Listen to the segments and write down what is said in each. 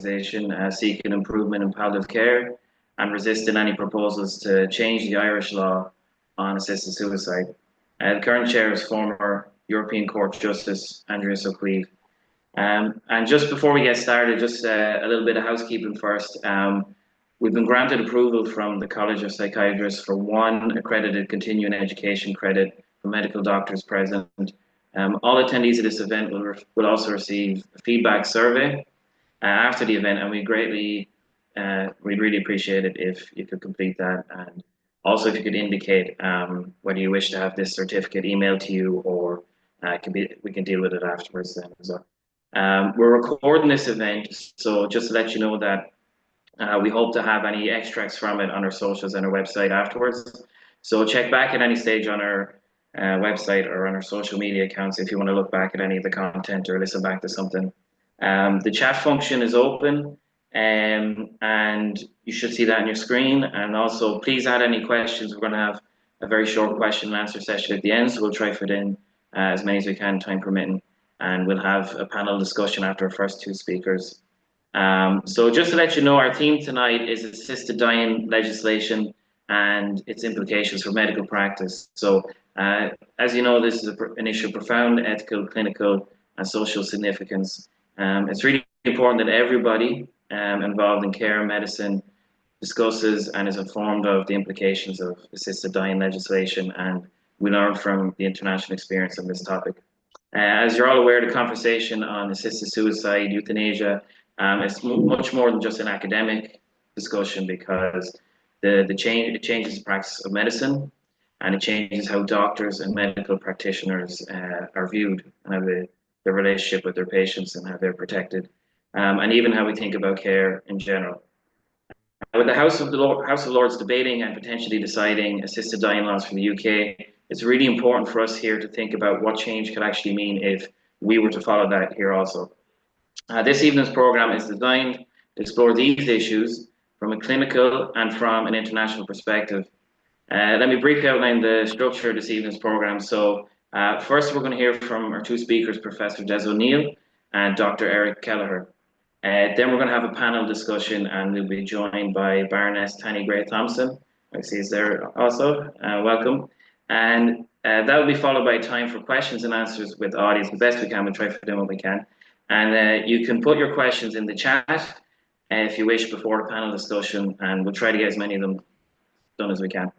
organisation seeking improvement in palliative care and resisting any proposals to change the Irish law on assisted suicide. The current chair is former European Court Justice Andreas O'Cleave. And just before we get started, just a little bit of housekeeping first. We've been granted approval from the College of Psychiatrists for one accredited continuing education credit for medical doctors present. All attendees of this event will also receive a feedback survey after the event, and we'd really appreciate it if you could complete that, and also if you could indicate whether you wish to have this certificate emailed to you, or we can deal with it afterwards then as well. We're recording this event, so just to let you know that we hope to have any extracts from it on our socials and our website afterwards. So check back at any stage on our website or on our social media accounts if you want to look back at any of the content or listen back to something. The chat function is open, and you should see that on your screen. And also, please add any questions. We're going to have a very short question and answer session at the end, so we'll try to fit in as many as we can, time permitting. And we'll have a panel discussion after our first two speakers. So just to let you know, our theme tonight is assisted dying legislation and its implications for medical practice. So as you know, this is an issue of profound ethical, clinical, and social significance. It's really important that everybody involved in care and medicine discusses and is informed of the implications of assisted dying legislation, and we learn from the international experience on this topic. As you're all aware, the conversation on assisted suicide, euthanasia, is much more than just an academic discussion, because it changes the practice of medicine, and it changes how doctors and medical practitioners are viewed, and how their relationship with their patients and how they're protected, and even how we think about care in general. With the House of Lords debating and potentially deciding assisted dying laws for the UK, it's really important for us here to think about what change could actually mean if we were to follow that here also. This evening's programme is designed to explore these issues from a clinical and from an international perspective. Let me briefly outline the structure of this evening's programme. So first we're going to hear from our two speakers, Professor Des O'Neill and Dr. Eric Kelleher. Then we're going to have a panel discussion, and we'll be joined by Baroness Tanny Gray-Thompson. I see is there also. Welcome. And that will be followed by time for questions and answers with the audience. The best we can, we'll try to do what we can. And you can put your questions in the chat if you wish before the panel discussion, and we'll try to get as many of them done as we can.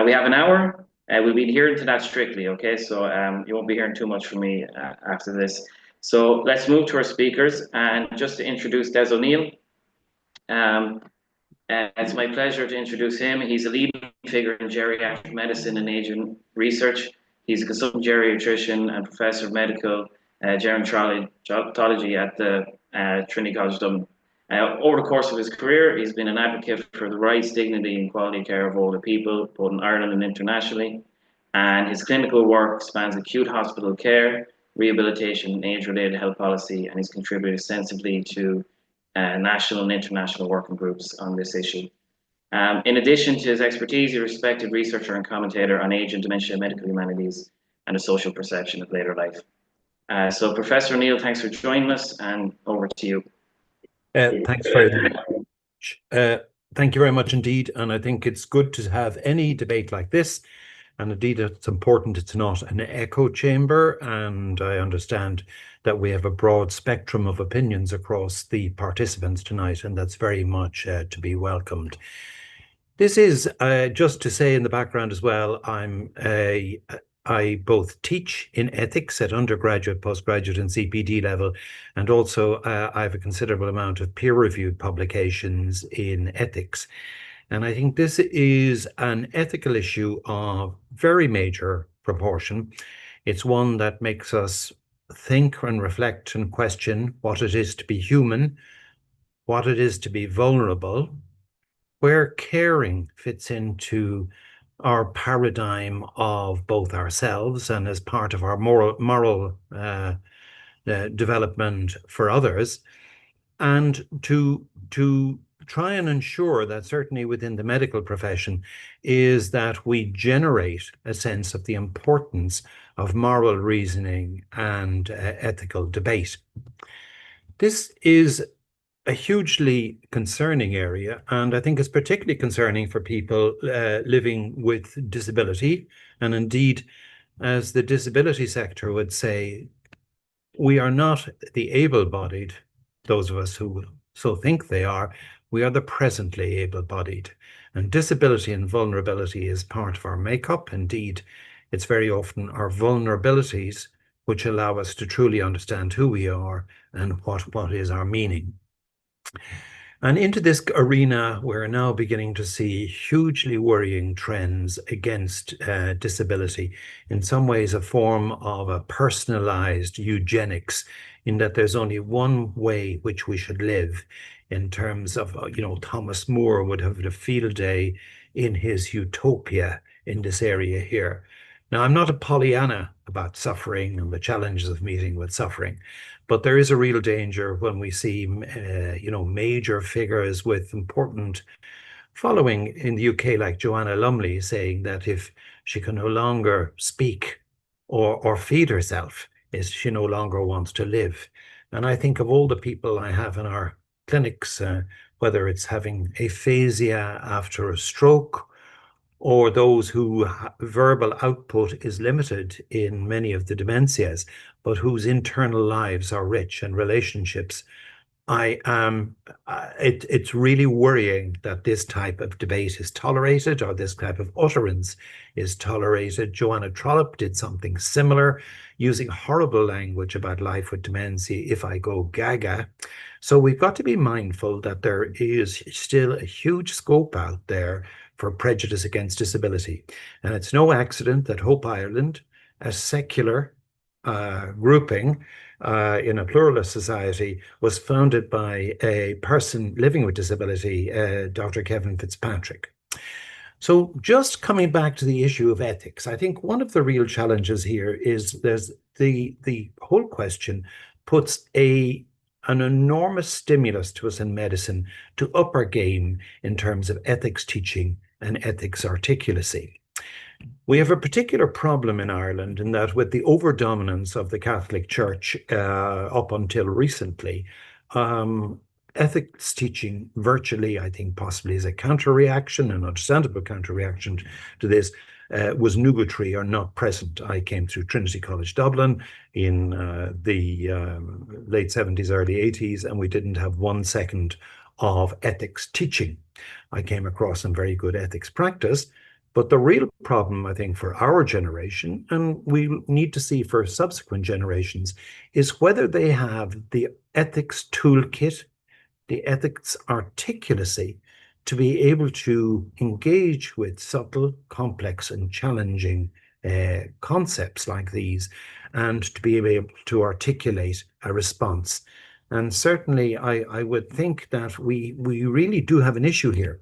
We have an hour. We'll be adhering to that strictly, okay? So you won't be hearing too much from me after this. So let's move to our speakers. And just to introduce Des O'Neill, it's my pleasure to introduce him. He's a leading figure in geriatric medicine and aging research. He's a consultant geriatrician and professor of medical gerontology at the Trinity College Dublin. Over the course of his career, he's been an advocate for the rights, dignity, and quality care of older people, both in Ireland and internationally. And his clinical work spans acute hospital care, rehabilitation, and age-related health policy, and he's contributed extensively to national and international working groups on this issue. In addition to his expertise, he's a respected researcher and commentator on age and dementia, medical humanities, and the social perception of later life. So Professor O'Neill, thanks for joining us, and over to you. Thanks very much. Thank you very much indeed. And I think it's good to have any debate like this. And indeed, it's important it's not an echo chamber. And I understand that we have a broad spectrum of opinions across the participants tonight, and that's very much to be welcomed. This is, just to say in the background as well, I both teach in ethics at undergraduate, postgraduate and CPD level, and also I have a considerable amount of peer-reviewed publications in ethics. And I think this is an ethical issue of very major proportion. It's one that makes us think and reflect and question what it is to be human, what it is to be vulnerable, where caring fits into our paradigm of both ourselves and as part of our moral development for others, and to try and ensure that certainly within the medical profession is that we generate a sense of the importance of moral reasoning and ethical debate. This is a hugely concerning area, and I think it's particularly concerning for people living with disability. And indeed, as the disability sector would say, we are not the able-bodied, those of us who so think they are, we are the presently able-bodied. And disability and vulnerability is part of our makeup. Indeed, it's very often our vulnerabilities which allow us to truly understand who we are and what is our meaning. And into this arena, we're now beginning to see hugely worrying trends against disability. In some ways, a form of a personalized eugenics, in that there's only one way which we should live. In terms of, Thomas More would have had a field day in his utopia in this area here. Now, I'm not a Pollyanna about suffering and the challenges of meeting with suffering, but there is a real danger when we see, major figures with important following in the UK, like Joanna Lumley, saying that if she can no longer speak or feed herself, is she no longer wants to live. And I think of all the people I have in our clinics, whether it's having aphasia after a stroke, or those whose verbal output is limited in many of the dementias, but whose internal lives are rich and relationships. I am. It's really worrying that this type of debate is tolerated, or this type of utterance is tolerated. Joanna Trollope did something similar, using horrible language about life with dementia. If I go gaga, so we've got to be mindful that there is still a huge scope out there for prejudice against disability, and it's no accident that Hope Ireland, a secular grouping in a pluralist society, was founded by a person living with disability, Dr. Kevin Fitzpatrick. So just coming back to the issue of ethics, I think one of the real challenges here is there's the whole question puts an enormous stimulus to us in medicine to up our game in terms of ethics teaching and ethics articulacy. We have a particular problem in Ireland in that, with the overdominance of the Catholic Church up until recently, ethics teaching virtually, I think possibly as a counter-reaction, an understandable counter-reaction to this, was nugatory or not present. I came through Trinity College Dublin in the late 70s, early 80s, and we didn't have 1 second of ethics teaching. I came across some very good ethics practice, but the real problem, I think, for our generation, and we need to see for subsequent generations, is whether they have the ethics toolkit, the ethics articulacy, to be able to engage with subtle, complex, and challenging concepts like these, and to be able to articulate a response. And certainly, I would think that we really do have an issue here.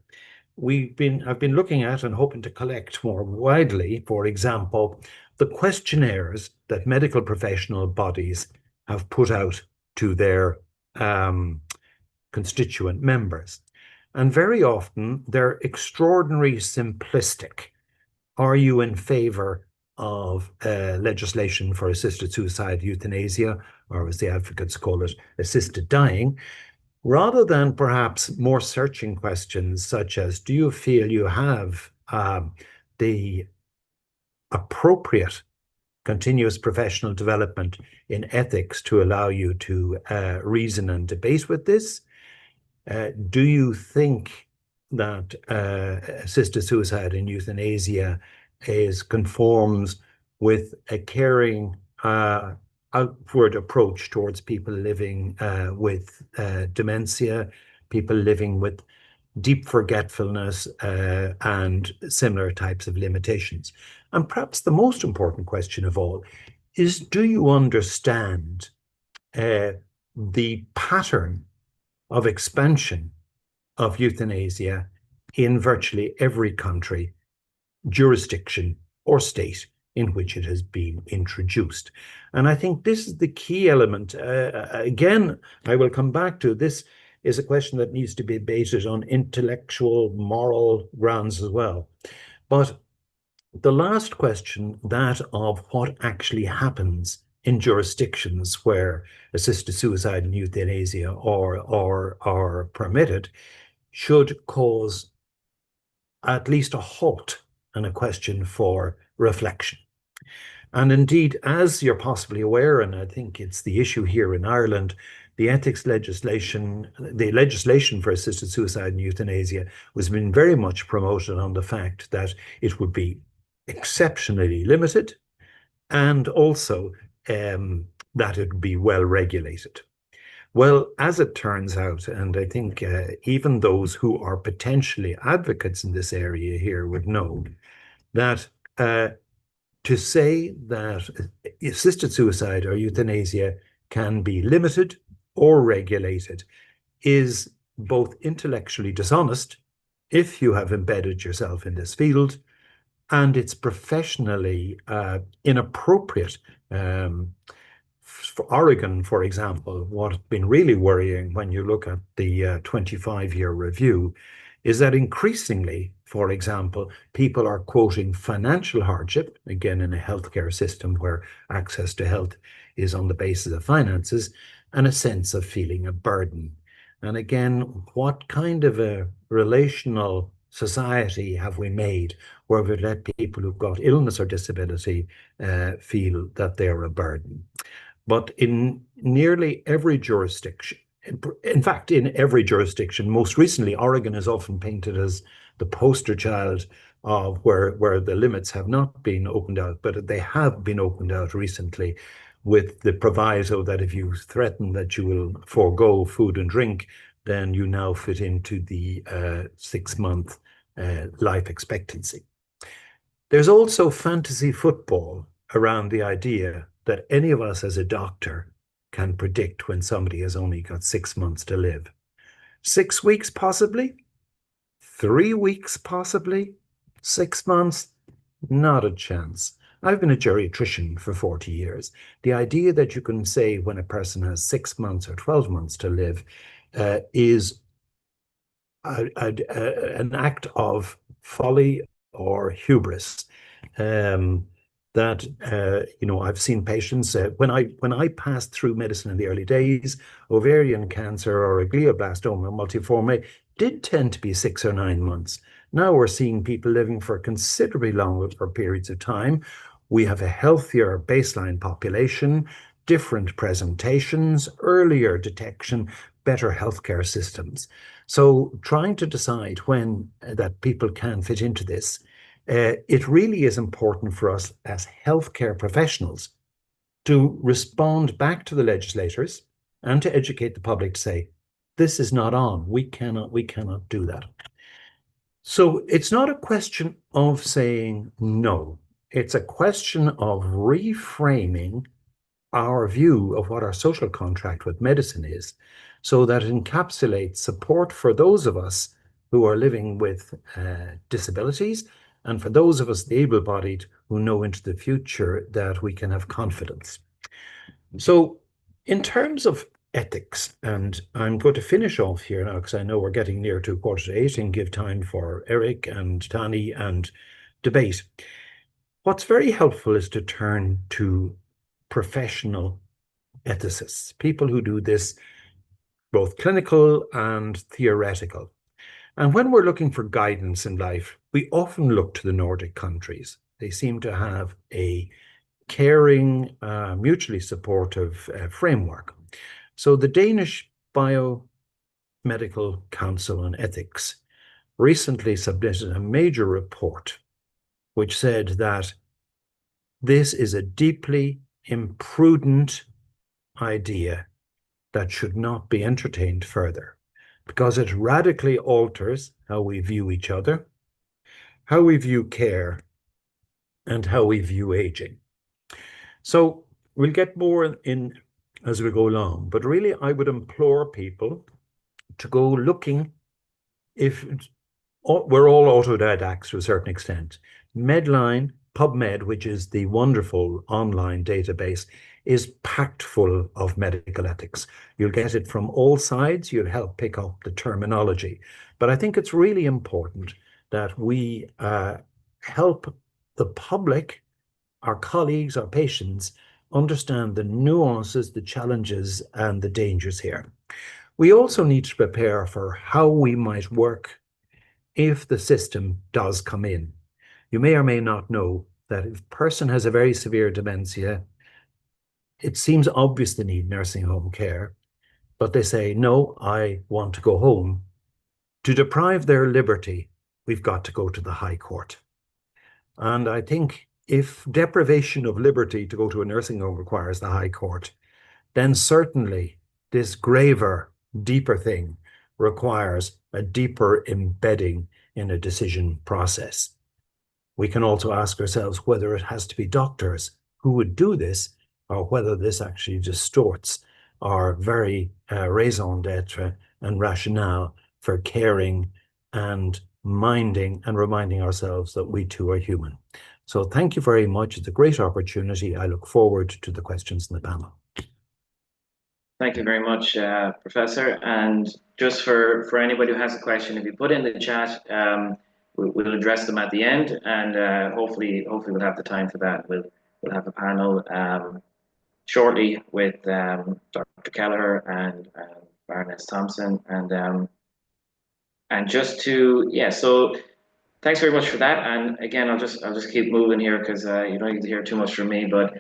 I've been looking at and hoping to collect more widely, for example, the questionnaires that medical professional bodies have put out to their constituent members. And very often they're extraordinarily simplistic. Are you in favor of legislation for assisted suicide, euthanasia, or as the advocates call it, assisted dying? Rather than perhaps more searching questions such as, do you feel you have the appropriate continuous professional development in ethics to allow you to reason and debate with this? Do you think that assisted suicide and euthanasia conforms with a caring outward approach towards people living with dementia, people living with deep forgetfulness and similar types of limitations? And perhaps the most important question of all is, do you understand the pattern of expansion of euthanasia in virtually every country, jurisdiction, or state in which it has been introduced? And I think this is the key element. Again, I will come back to this is a question that needs to be debated on intellectual, moral grounds as well. But the last question, that of what actually happens in jurisdictions where assisted suicide and euthanasia are permitted should cause at least a halt and a question for reflection. And indeed, as you're possibly aware, and I think it's the issue here in Ireland, the ethics legislation, the legislation for assisted suicide and euthanasia was been very much promoted on the fact that it would be exceptionally limited and also that it would be well regulated. Well, as it turns out, and I think even those who are potentially advocates in this area here would know that to say that assisted suicide or euthanasia can be limited or regulated is both intellectually dishonest if you have embedded yourself in this field, and it's professionally inappropriate. For Oregon, for example, what's been really worrying when you look at the 25-year review is that increasingly, for example, people are quoting financial hardship, again, in a healthcare system where access to health is on the basis of finances, and a sense of feeling a burden. And again, what kind of a relational society have we made where we let people who've got illness or disability feel that they're a burden? But in nearly every jurisdiction, in fact, in every jurisdiction, most recently, Oregon is often painted as the poster child of where the limits have not been opened out, but they have been opened out recently with the proviso that if you threaten that you will forego food and drink, then you now fit into the 6-month life expectancy. There's also fantasy football around the idea that any of us as a doctor can predict when somebody has only got 6 months to live. 6 weeks, possibly. 3 weeks, possibly. 6 months, not a chance. I've been a geriatrician for 40 years. The idea that you can say when a person has 6 months or 12 months to live is an act of folly or hubris. I've seen patients when I passed through medicine in the early days, ovarian cancer or a glioblastoma multiforme did tend to be 6 or 9 months. Now we're seeing people living for considerably longer periods of time. We have a healthier baseline population, different presentations, earlier detection, better healthcare systems. So trying to decide when that people can fit into this, it really is important for us as healthcare professionals to respond back to the legislators and to educate the public to say, this is not on. We cannot do that. So it's not a question of saying no. It's a question of reframing our view of what our social contract with medicine is, so that it encapsulates support for those of us who are living with disabilities, and for those of us, the able-bodied, who know into the future that we can have confidence. So in terms of ethics, and I'm going to finish off here now because I know we're getting near to 7:45 and give time for Eric and Tani and debate. What's very helpful is to turn to professional ethicists, people who do this both clinical and theoretical. And when we're looking for guidance in life, we often look to the Nordic countries. They seem to have a caring, mutually supportive framework. So the Danish Biomedical Council on Ethics recently submitted a major report which said that this is a deeply imprudent idea that should not be entertained further, because it radically alters how we view each other, how we view care, and how we view aging. So we'll get more in as we go along, but really I would implore people to go looking. If we're all autodidacts to a certain extent, Medline, PubMed, which is the wonderful online database, is packed full of medical ethics. You'll get it from all sides. You'll help pick up the terminology. But I think it's really important that we help the public, our colleagues, our patients, understand the nuances, the challenges, and the dangers here. We also need to prepare for how we might work if the system does come in. You may or may not know that if a person has a very severe dementia, it seems obvious they need nursing home care, but they say, no, I want to go home. To deprive their liberty, we've got to go to the High Court. And I think if deprivation of liberty to go to a nursing home requires the High Court, then certainly this graver, deeper thing requires a deeper embedding in a decision process. We can also ask ourselves whether it has to be doctors who would do this, or whether this actually distorts our very raison d'etre and rationale for caring and minding and reminding ourselves that we too are human. So thank you very much. It's a great opportunity. I look forward to the questions in the panel. Thank you very much, Professor. And just for anybody who has a question, if you put in the chat, we'll address them at the end, and hopefully we'll have the time for that. We'll have a panel shortly with Dr. Kelleher and Baroness Thompson, and just to so thanks very much for that. And again, I'll just keep moving here because you don't need to hear too much from me, but.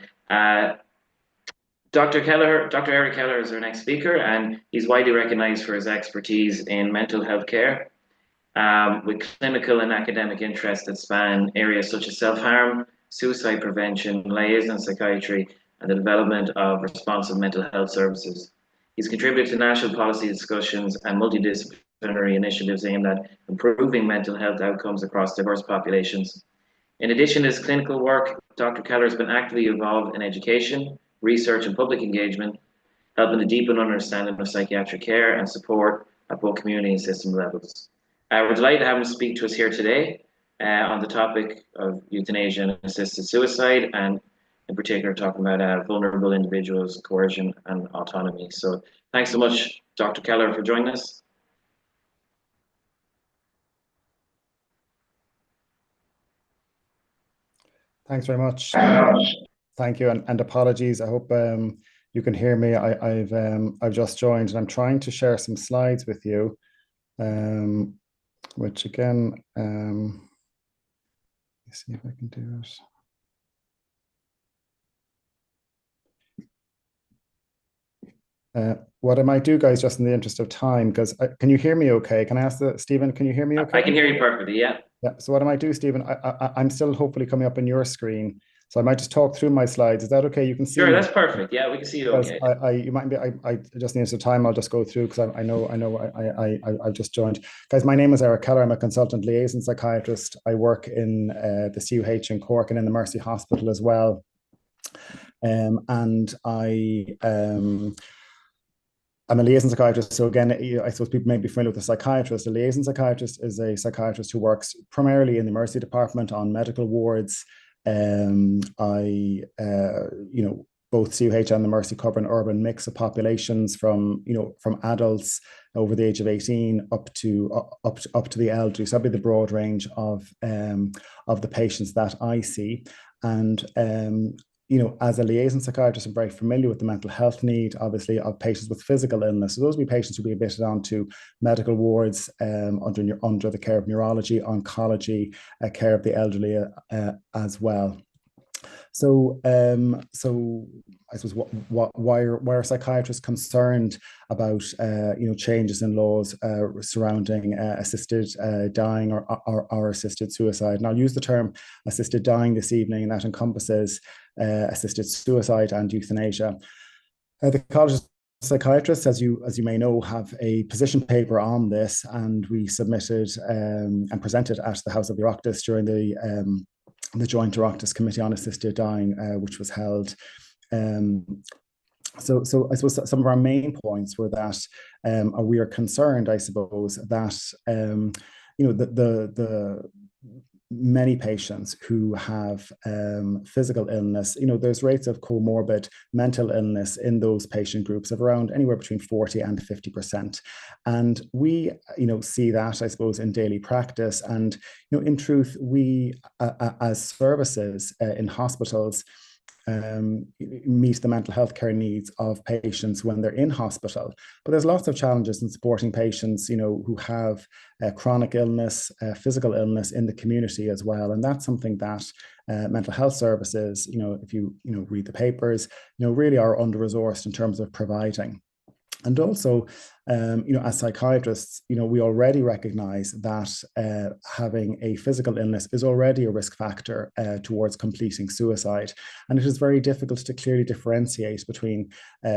Dr. Eric Kelleher is our next speaker, and he's widely recognized for his expertise in mental health care, with clinical and academic interests that span areas such as self-harm, suicide prevention, liaison psychiatry, and the development of responsive mental health services. He's contributed to national policy discussions and multidisciplinary initiatives aimed at improving mental health outcomes across diverse populations. In addition to his clinical work, Dr. Kelleher has been actively involved in education, research and public engagement, helping to deepen understanding of psychiatric care and support at both community and system levels. We're delighted to have him speak to us here today on the topic of euthanasia and assisted suicide, and in particular talking about vulnerable individuals, coercion and autonomy. So thanks so much, Dr. Kelleher, for joining us. Thanks very much. Thank you, and apologies. I hope you can hear me. I've just joined, and I'm trying to share some slides with you, which again, let's see if I can do it. What I might do, guys, just in the interest of time, because can you hear me okay? Can I ask Stephen, can you hear me okay? I can hear you perfectly, yeah. Yeah, so what I might do, Stephen, I'm still hopefully coming up on your screen. So I might just talk through my slides. Is that okay? You can see. Sure, that's perfect. Yeah, we can see you okay. You might be. I just need some time. I'll just go through because I've just joined. Guys, my name is Eric Kelleher. I'm a consultant liaison psychiatrist. I work in the CUH in Cork and in the Mercy Hospital as well. And I'm a liaison psychiatrist. So again, I suppose people may be familiar with a psychiatrist. A liaison psychiatrist is a psychiatrist who works primarily in the Mercy department on medical wards. Both CUH and the Mercy cover an urban mix of populations from adults over the age of 18 up to the elderly. So that'd be the broad range of the patients that I see. And as a liaison psychiatrist, I'm very familiar with the mental health need, obviously, of patients with physical illness. So those will be patients who will be admitted onto medical wards under the care of neurology, oncology, care of the elderly as well. So, I suppose why are psychiatrists concerned about changes in laws surrounding assisted dying or assisted suicide? And I'll use the term assisted dying this evening, and that encompasses assisted suicide and euthanasia. The College of Psychiatrists, as you may know, have a position paper on this, and we submitted and presented at the House of the Oireachtas during the Joint Oireachtas Committee on Assisted Dying, which was held. So I suppose some of our main points were that we are concerned, I suppose, that the many patients who have physical illness, there's rates of comorbid mental illness in those patient groups of around anywhere between 40 and 50%. And we, see that, I suppose, in daily practice. And, in truth, we, as services in hospitals, meet the mental health care needs of patients when they're in hospital. But there's lots of challenges in supporting patients, who have chronic illness, physical illness in the community as well. And that's something that mental health services, if you read the papers, really are under-resourced in terms of providing. And also, as psychiatrists, we already recognize that having a physical illness is already a risk factor towards completing suicide. And it is very difficult to clearly differentiate between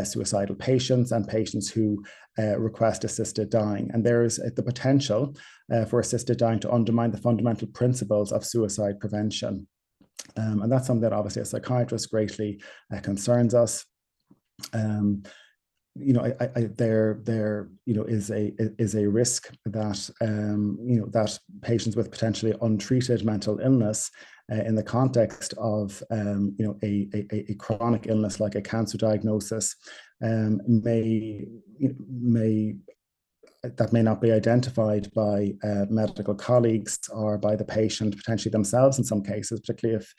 suicidal patients and patients who request assisted dying. And there is the potential for assisted dying to undermine the fundamental principles of suicide prevention. And that's something that obviously as psychiatrists greatly concerns us. There is a risk that that patients with potentially untreated mental illness in the context of a chronic illness like a cancer diagnosis may not be identified by medical colleagues or by the patient, potentially themselves in some cases, particularly if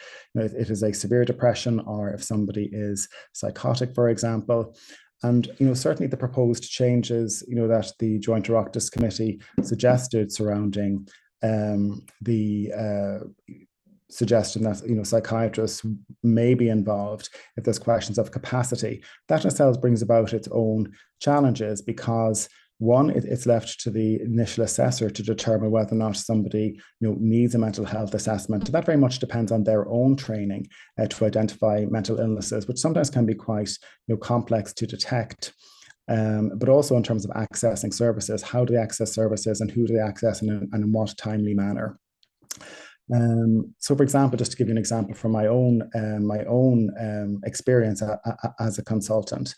it is a severe depression or if somebody is psychotic, for example. And certainly the proposed changes that the Joint Oireachtas Committee suggested surrounding the suggestion that psychiatrists may be involved if there's questions of capacity, that in itself brings about its own challenges, because one, it's left to the initial assessor to determine whether or not somebody needs a mental health assessment. And that very much depends on their own training to identify mental illnesses, which sometimes can be quite complex to detect. But also in terms of accessing services, how do they access services and who do they access and in what timely manner? So, for example, just to give you an example from my own experience as a consultant,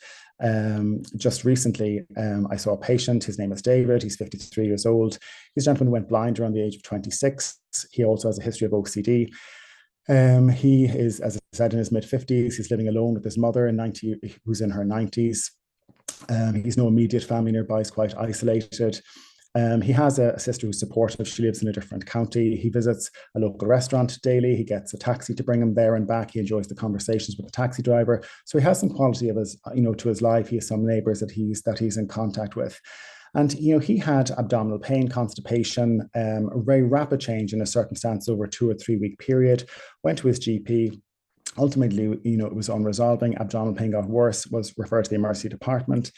just recently, I saw a patient. His name is David. He's 53 years old. He's a gentleman who went blind around the age of 26. He also has a history of OCD. He is, as I said, in his mid-50s. He's living alone with his mother, who's in her 90s. He's no immediate family nearby. He's quite isolated. He has a sister who's supportive. She lives in a different county. He visits a local restaurant daily. He gets a taxi to bring him there and back. He enjoys the conversations with the taxi driver. So he has some quality of his, to his life. He has some neighbors that he's in contact with. And, he had abdominal pain, constipation, a very rapid change in his circumstance over a 2 or 3 week period, went to his GP. Ultimately, it was unresolving. Abdominal pain got worse, was referred to the emergency department.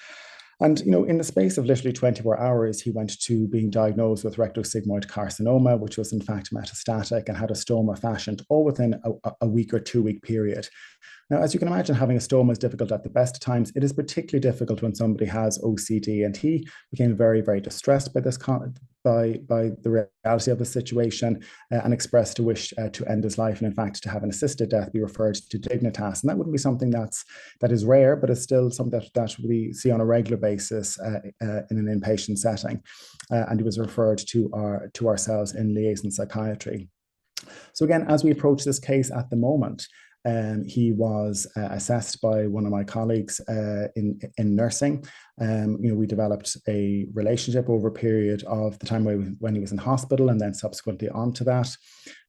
And, in the space of literally 24 hours, he went to being diagnosed with rectosigmoid carcinoma, which was in fact metastatic, and had a stoma fashioned all within a week or 2 week period. Now, as you can imagine, having a stoma is difficult at the best of times. It is particularly difficult when somebody has OCD, and he became very, very distressed by this by the reality of the situation and expressed a wish to end his life, and in fact to have an assisted death be referred to Dignitas. And that wouldn't be something that is rare, but it's still something that we see on a regular basis in an inpatient setting. And he was referred to ourselves in liaison psychiatry. So again, as we approach this case at the moment, he was assessed by one of my colleagues in nursing. We developed a relationship over a period of the time when he was in hospital, and then subsequently onto that.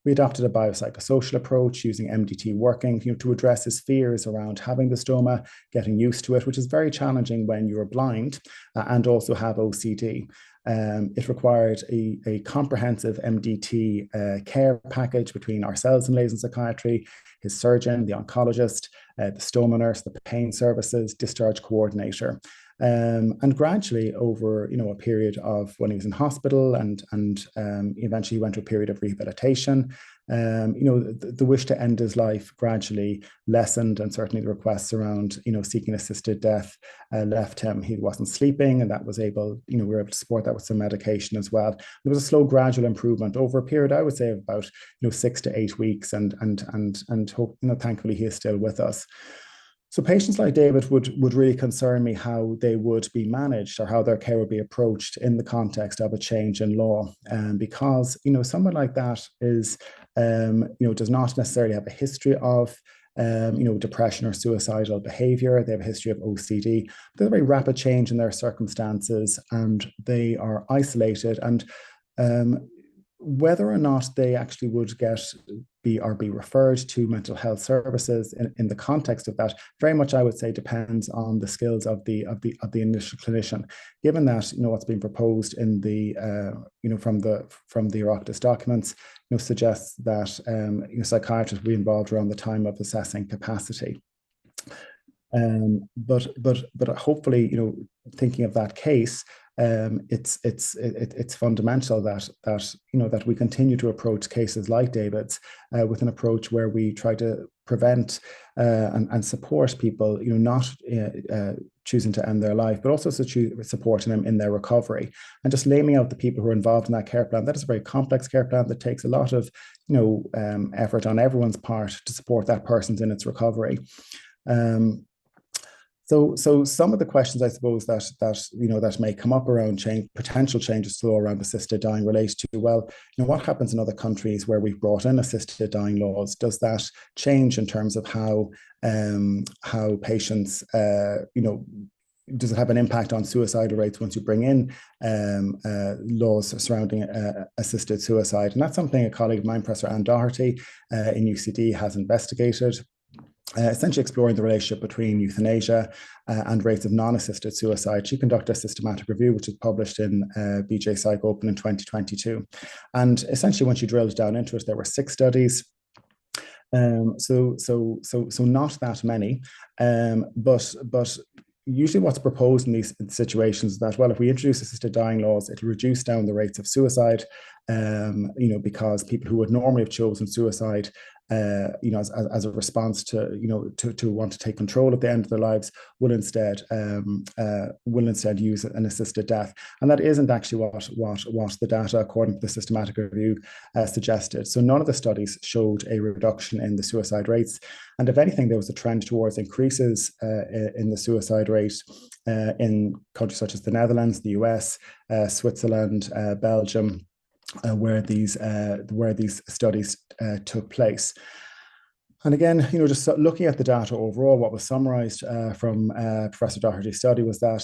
We adopted a biopsychosocial approach using MDT working to address his fears around having the stoma, getting used to it, which is very challenging when you're blind and also have OCD. It required a comprehensive MDT care package between ourselves in liaison psychiatry, his surgeon, the oncologist, the stoma nurse, the pain services, discharge coordinator. And gradually over, a period of when he was in hospital and eventually he went to a period of rehabilitation, the wish to end his life gradually lessened, and certainly the requests around, seeking assisted death left him. He wasn't sleeping, and that was able, we were able to support that with some medication as well. There was a slow, gradual improvement over a period, I would say, of about, 6 to 8 weeks, and hope, thankfully he is still with us. So patients like David would really concern me how they would be managed or how their care would be approached in the context of a change in law. Because, someone like that is, does not necessarily have a history of, depression or suicidal behavior. They have a history of OCD. There's a very rapid change in their circumstances, and they are isolated. And whether or not they actually would get be referred to mental health services in the context of that very much, I would say, depends on the skills of the initial clinician. Given that, what's being proposed in the from the Oireachtas documents, suggests that psychiatrists will be involved around the time of assessing capacity. But hopefully, thinking of that case, it's fundamental that we continue to approach cases like David's with an approach where we try to prevent and support people, not choosing to end their life, but also supporting them in their recovery, and just laying out the people who are involved in that care plan. That is a very complex care plan that takes a lot of effort on everyone's part to support that person in its recovery. So some of the questions, I suppose, that may come up around potential changes to law around assisted dying relates to, well, what happens in other countries where we've brought in assisted dying laws? Does that change in terms of how patients, does it have an impact on suicidal rates once you bring in laws surrounding assisted suicide? And that's something a colleague of mine, Professor Anne Doherty in UCD, has investigated. Essentially exploring the relationship between euthanasia and rates of non-assisted suicide. She conducted a systematic review, which was published in BJ Psych Open in 2022. And essentially, when she drilled down into it, there were 6 studies. So not that many, but usually what's proposed in these situations is that, well, if we introduce assisted dying laws, it'll reduce down the rates of suicide, because people who would normally have chosen suicide, as a response to want to take control at the end of their lives, will instead use an assisted death. And that isn't actually what the data, according to the systematic review, suggested. So none of the studies showed a reduction in the suicide rates. And if anything, there was a trend towards increases in the suicide rate in countries such as the Netherlands, the US, Switzerland, Belgium, where these studies took place. And again, just looking at the data overall, what was summarized from Professor Doherty's study was that,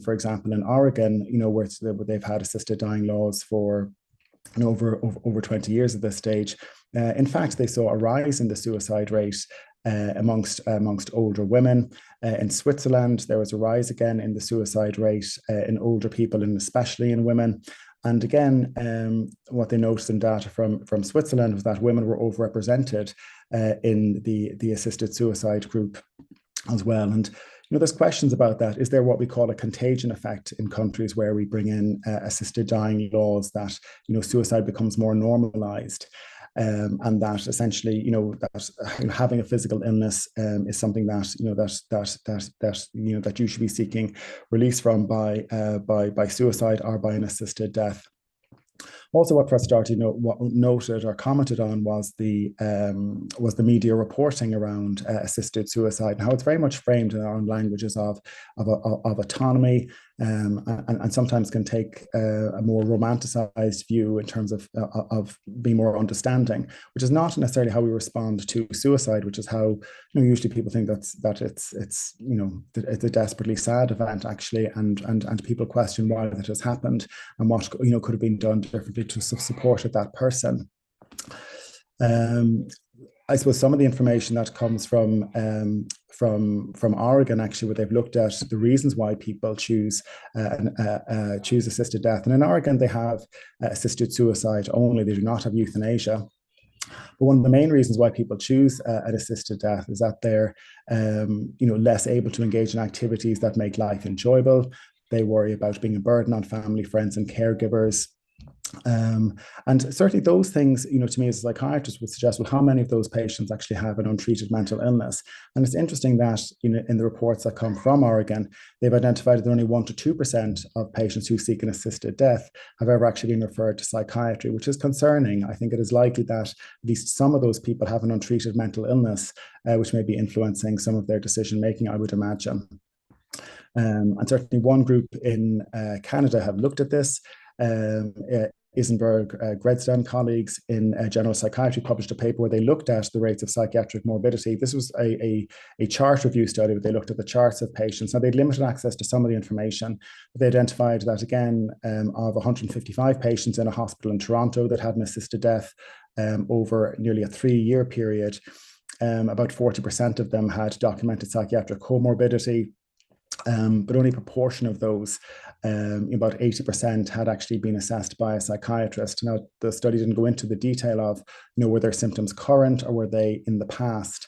for example, in Oregon, where they've had assisted dying laws for over 20 years at this stage, in fact, they saw a rise in the suicide rate amongst older women. In Switzerland, there was a rise again in the suicide rate in older people, and especially in women. And again, what they noticed in data from Switzerland was that women were overrepresented in the assisted suicide group as well. And there's questions about that. Is there what we call a contagion effect in countries where we bring in assisted dying laws, that suicide becomes more normalized? And that essentially, that having a physical illness is something that that you should be seeking release from by suicide or by an assisted death. Also, what Professor Doherty noted or commented on was the media reporting around assisted suicide, and how it's very much framed in our own languages of autonomy, and sometimes can take a more romanticized view in terms of being more understanding, which is not necessarily how we respond to suicide, which is how usually people think that it's a desperately sad event actually, and people question why that has happened and what could have been done differently to support that person. I suppose some of the information that comes from Oregon, actually, where they've looked at the reasons why people choose assisted death. And in Oregon, they have assisted suicide only. They do not have euthanasia. But one of the main reasons why people choose an assisted death is that they're less able to engage in activities that make life enjoyable. They worry about being a burden on family, friends, and caregivers. And certainly those things, to me as a psychiatrist, would suggest, well, how many of those patients actually have an untreated mental illness? And it's interesting that in the reports that come from Oregon, they've identified that only 1% to 2% of patients who seek an assisted death have ever actually been referred to psychiatry, which is concerning. I think it is likely that at least some of those people have an untreated mental illness, which may be influencing some of their decision making, I would imagine. And certainly one group in Canada have looked at this. Isenberg, Gredstan colleagues in General Psychiatry published a paper where they looked at the rates of psychiatric morbidity. This was a chart review study where they looked at the charts of patients. Now, they'd limited access to some of the information, but they identified that, again, of 155 patients in a hospital in Toronto that had an assisted death over nearly a 3-year period, about 40% of them had documented psychiatric comorbidity. But only a proportion of those, about 80%, had actually been assessed by a psychiatrist. Now, the study didn't go into the detail of, were their symptoms current or were they in the past?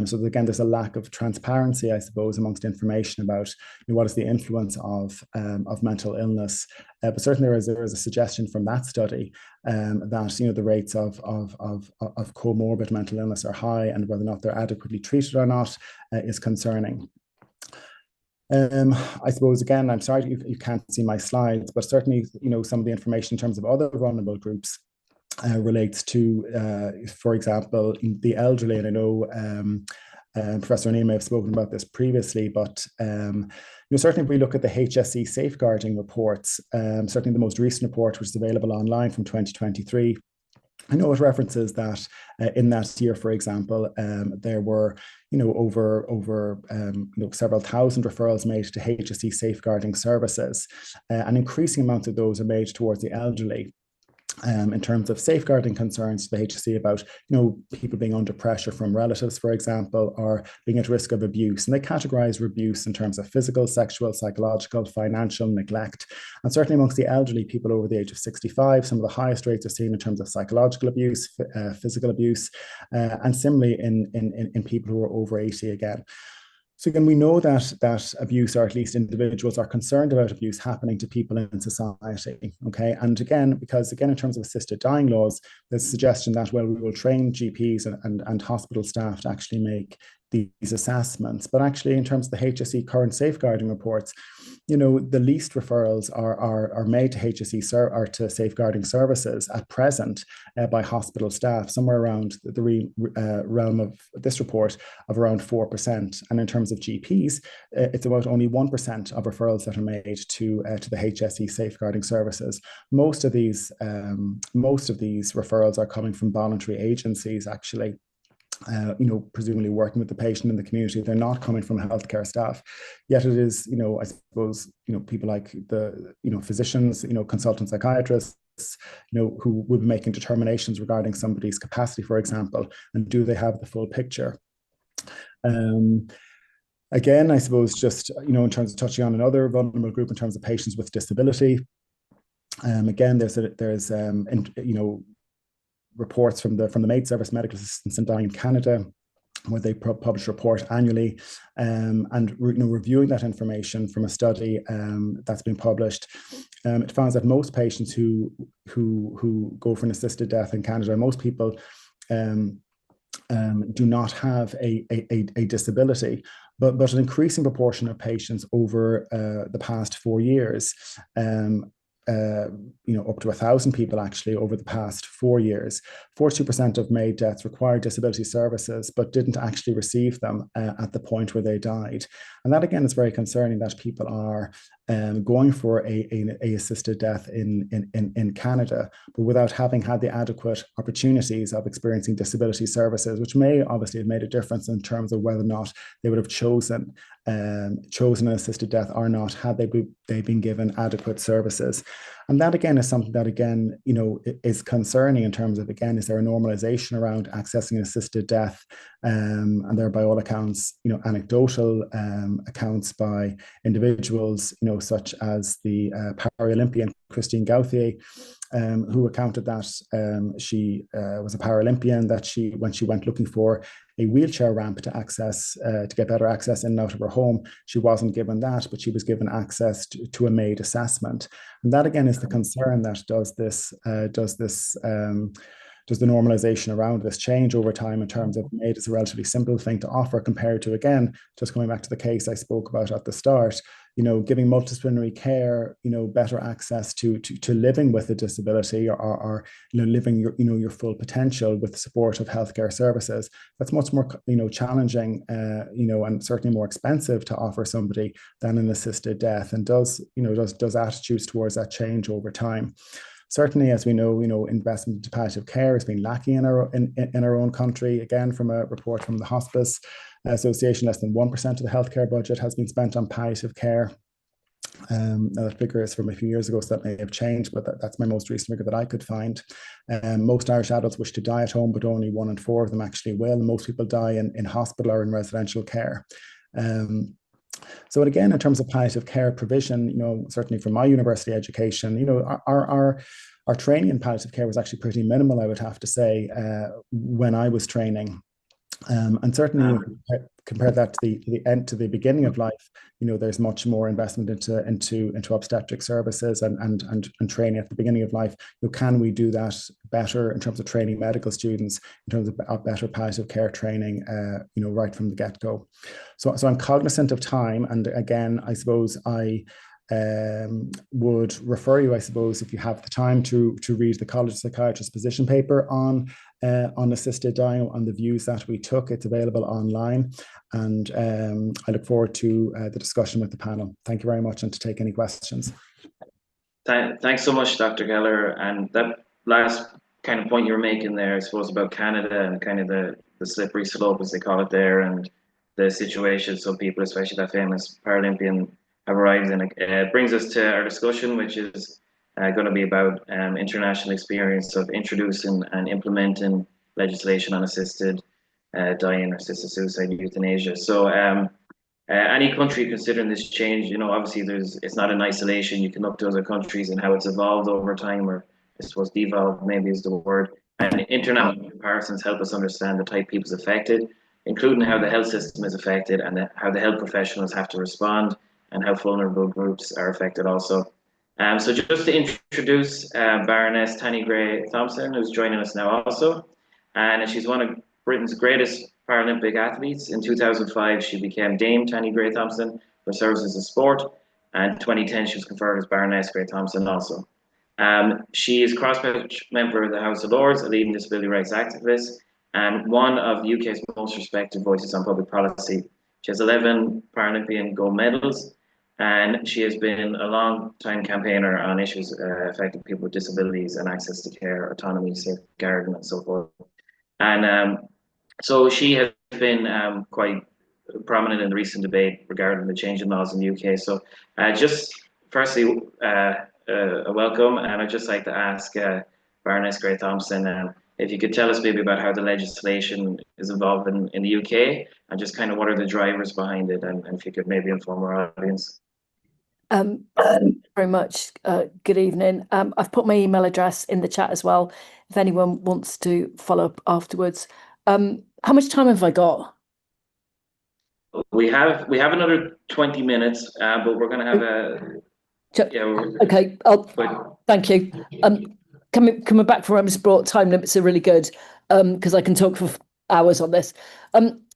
So again, there's a lack of transparency, I suppose, amongst information about what is the influence of mental illness. But certainly there is a suggestion from that study that the rates of comorbid mental illness are high, and whether or not they're adequately treated or not is concerning. I suppose, again, I'm sorry you can't see my slides, but certainly, some of the information in terms of other vulnerable groups relates to, for example, the elderly. And I know Professor O'Neill may have spoken about this previously, but certainly if we look at the HSE safeguarding reports, certainly the most recent report, which is available online from 2023, I know it references that in that year, for example, there were, over several thousand referrals made to HSE safeguarding services, and increasing amounts of those are made towards the elderly. In terms of safeguarding concerns to the HSE about, people being under pressure from relatives, for example, or being at risk of abuse. And they categorize abuse in terms of physical, sexual, psychological, financial, neglect. And certainly amongst the elderly, people over the age of 65, some of the highest rates are seen in terms of psychological abuse, physical abuse, and similarly in people who are over 80 again. So again, we know that abuse, or at least individuals are concerned about abuse happening to people in society, okay? And again, because again, in terms of assisted dying laws, there's a suggestion that, well, we will train GPs and hospital staff to actually make these assessments. But actually, in terms of the HSE current safeguarding reports, the least referrals are made to HSE or to safeguarding services at present by hospital staff, somewhere around the realm of this report of around 4%. And in terms of GPs, it's about only 1% of referrals that are made to the HSE safeguarding services. Most of these referrals are coming from voluntary agencies, actually. Presumably working with the patient in the community. They're not coming from healthcare staff. Yet it is, I suppose, people like the, physicians, consultant psychiatrists, who will be making determinations regarding somebody's capacity, for example, and do they have the full picture? Again, I suppose just, in terms of touching on another vulnerable group in terms of patients with disability, again, there's reports from the MAID service, medical assistants in dying in Canada, where they publish a report annually, and reviewing that information from a study that's been published, it finds that most patients who go for an assisted death in Canada, most people do not have a disability, but an increasing proportion of patients over the past 4 years, up to 1,000 people actually over the past 4 years. 42% of MAID deaths required disability services, but didn't actually receive them at the point where they died. And that again is very concerning, that people are going for a assisted death in Canada, but without having had the adequate opportunities of experiencing disability services, which may obviously have made a difference in terms of whether or not they would have chosen an assisted death or not, had they been given adequate services. And that again is something that again, is concerning in terms of, again, is there a normalization around accessing assisted death? And there are, by all accounts, anecdotal accounts by individuals, such as the Paralympian Christine Gauthier, who recounted that she was a Paralympian, that when she went looking for a wheelchair ramp to access, to get better access in and out of her home, she wasn't given that, but she was given access to a MAID assessment. And that again is the concern, that does the normalization around this change over time in terms of MAID is a relatively simple thing to offer, compared to, again, just coming back to the case I spoke about at the start, giving multidisciplinary care, better access to living with a disability, or living your full potential with the support of healthcare services. That's much more challenging, and certainly more expensive to offer somebody than an assisted death, and does attitudes towards that change over time. Certainly, as we know, investment into palliative care has been lacking in our own country. Again, from a report from the Hospice Association, less than 1% of the healthcare budget has been spent on palliative care. That figure is from a few years ago, so that may have changed, but that's my most recent figure that I could find. Most Irish adults wish to die at home, but only 1 in 4 of them actually will. And most people die in hospital or in residential care. So again, in terms of palliative care provision, certainly from my university education, our training in palliative care was actually pretty minimal, I would have to say, when I was training. And certainly compare that to the beginning of life, there's much more investment into obstetric services and training at the beginning of life. Can we do that better in terms of training medical students, in terms of better palliative care training, right from the get-go? So I'm cognizant of time, and again, I suppose I would refer you, I suppose, if you have the time, to read the College of Psychiatrists position paper on assisted dying, on the views that we took. It's available online, and I look forward to the discussion with the panel. Thank you very much, and to take any questions. Thanks so much, Dr. Geller. And that last kind of point you were making there, I suppose, about Canada and kind of the slippery slope, as they call it there, and the situation some people, especially that famous Paralympian, have arrived in. It brings us to our discussion, which is going to be about international experience of introducing and implementing legislation on assisted dying or assisted suicide and euthanasia. So any country considering this change, obviously it's not in isolation. You can look to other countries and how it's evolved over time, or I suppose devolved maybe is the word. And international comparisons help us understand the type of people's affected, including how the health system is affected and how the health professionals have to respond, and how vulnerable groups are affected also. So just to introduce Baroness Tanni Gray-Thompson, who's joining us now also. And she's one of Britain's greatest Paralympic athletes. In 2005, she became Dame Tanni Gray-Thompson for services in sport. And in 2010, she was conferred as Baroness Gray-Thompson also. She is a cross-branch member of the House of Lords, a leading disability rights activist, and one of the UK's most respected voices on public policy. She has 11 Paralympian gold medals, and she has been a long-time campaigner on issues affecting people with disabilities and access to care, autonomy, safeguarding, and so forth. And so she has been quite prominent in the recent debate regarding the change in laws in the UK. So just firstly, a welcome, and I'd just like to ask Baroness Gray-Thompson if you could tell us maybe about how the legislation is evolving in the UK, and just kind of what are the drivers behind it, and if you could maybe inform our audience. Very much. Good evening. I've put my email address in the chat as well, if anyone wants to follow up afterwards. How much time have I got? We have another 20 minutes, but we're going to have a... Okay, thank you. Coming back from Rams brought, time limits are really good, because I can talk for hours on this.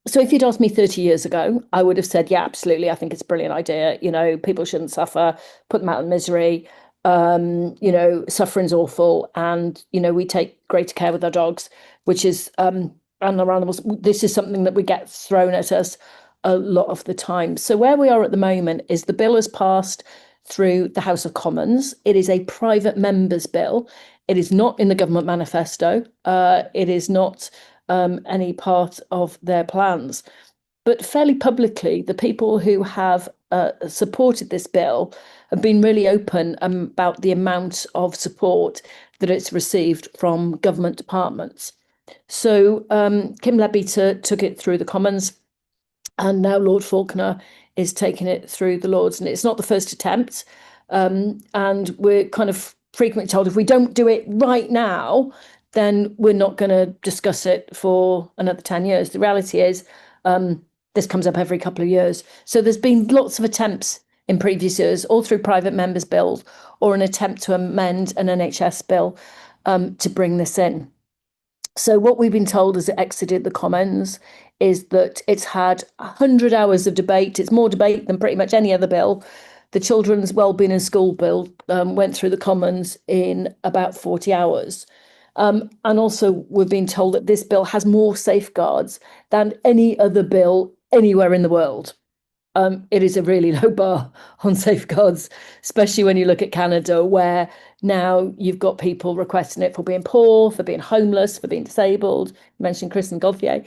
So if you'd asked me 30 years ago, I would have said, yeah, absolutely, I think it's a brilliant idea. People shouldn't suffer, put them out of misery. Suffering's awful, and we take greater care with our dogs, which is and our animals. This is something that we get thrown at us a lot of the time. So where we are at the moment is the bill has passed through the House of Commons. It is a private member's bill. It is not in the government manifesto. It is not any part of their plans. But fairly publicly, the people who have supported this bill have been really open about the amount of support that it's received from government departments. So Kim Leppy took it through the Commons, and now Lord Faulkner is taking it through the Lords. And it's not the first attempt. And we're kind of frequently told if we don't do it right now, then we're not going to discuss it for another 10 years. The reality is this comes up every couple of years. So there's been lots of attempts in previous years, all through private members' bills or an attempt to amend an NHS bill to bring this in. So what we've been told as it exited the Commons is that it's had 100 hours of debate. It's more debate than pretty much any other bill. The Children's Wellbeing in School Bill went through the Commons in about 40 hours. And also we've been told that this bill has more safeguards than any other bill anywhere in the world. It is a really low bar on safeguards, especially when you look at Canada, where Now you've got people requesting it for being poor, for being homeless, for being disabled. You mentioned Kristen Gauthier.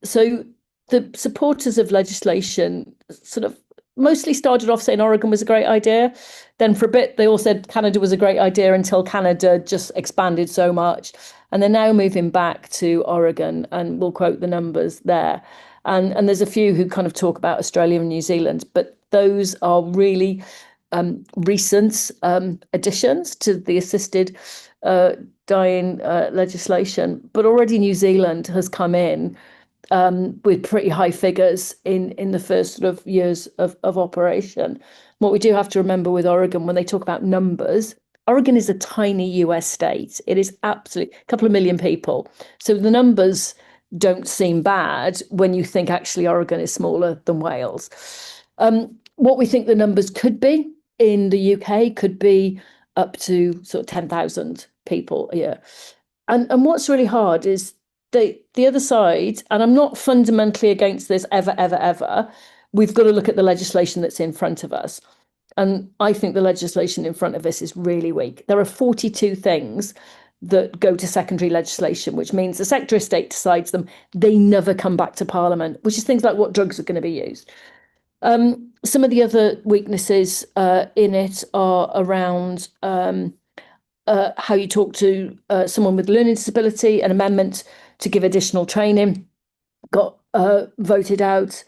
So the supporters of legislation sort of mostly started off saying Oregon was a great idea. Then for a bit, they all said Canada was a great idea until Canada just expanded so much. And they're now moving back to Oregon, and we'll quote the numbers there. And there's a few who kind of talk about Australia and New Zealand, but those are really recent additions to the assisted dying legislation. But already New Zealand has come in with pretty high figures in the first sort of years of operation. What we do have to remember with Oregon, when they talk about numbers, Oregon is a tiny US state. It is absolutely a couple of million people. So the numbers don't seem bad when you think actually Oregon is smaller than Wales. What we think the numbers could be in the UK could be up to sort of 10,000 people a year. And what's really hard is the other side, and I'm not fundamentally against this ever, we've got to look at the legislation that's in front of us. And I think the legislation in front of us is really weak. There are 42 things that go to secondary legislation, which means the Secretary of State decides them. They never come back to Parliament, which is things like what drugs are going to be used. Some of the other weaknesses in it are around how you talk to someone with learning disability. An amendment to give additional training got voted out.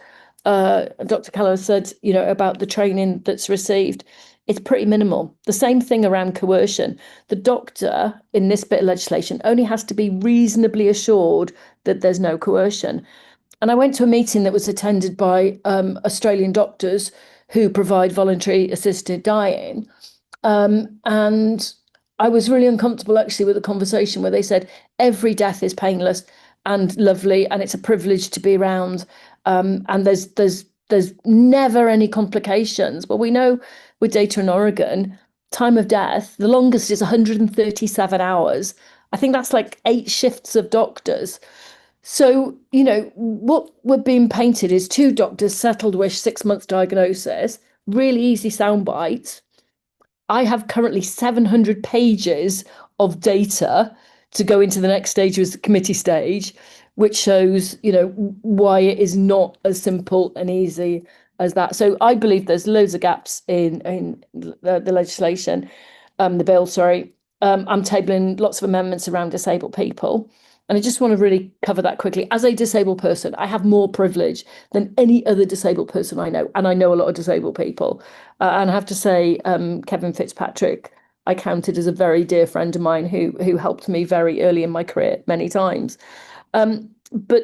Dr. Keller said, about the training that's received. It's pretty minimal. The same thing around coercion. The doctor in this bit of legislation only has to be reasonably assured that there's no coercion. And I went to a meeting that was attended by Australian doctors who provide voluntary assisted dying. And I was really uncomfortable actually with a conversation where they said every death is painless and lovely and it's a privilege to be around. And there's never any complications. But we know with data in Oregon, time of death, the longest is 137 hours. I think that's like 8 shifts of doctors. So, what we're being painted is 2 doctors, settled wish, 6 months diagnosis, really easy soundbite. I have currently 700 pages of data to go into the next stage, was the committee stage, which shows, why it is not as simple and easy as that. So I believe there's loads of gaps in the legislation, the bill, sorry. I'm tabling lots of amendments around disabled people. And I just want to really cover that quickly. As a disabled person, I have more privilege than any other disabled person I know. And I know a lot of disabled people. And I have to say, Kevin Fitzpatrick, I counted as a very dear friend of mine who helped me very early in my career many times. But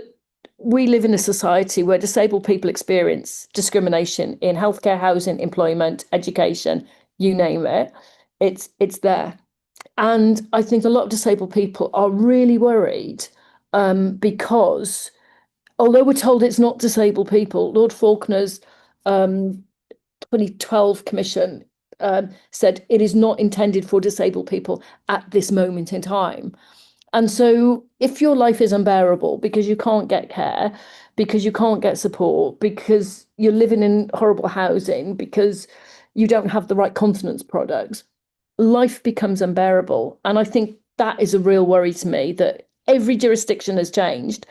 we live in a society where disabled people experience discrimination in healthcare, housing, employment, education, you name it. It's there. And I think a lot of disabled people are really worried because although we're told it's not disabled people, Lord Faulkner's 2012 commission said it is not intended for disabled people at this moment in time. And so if your life is unbearable because you can't get care, because you can't get support, because you're living in horrible housing, because you don't have the right continence products, life becomes unbearable. And I think that is a real worry to me, that every jurisdiction has changed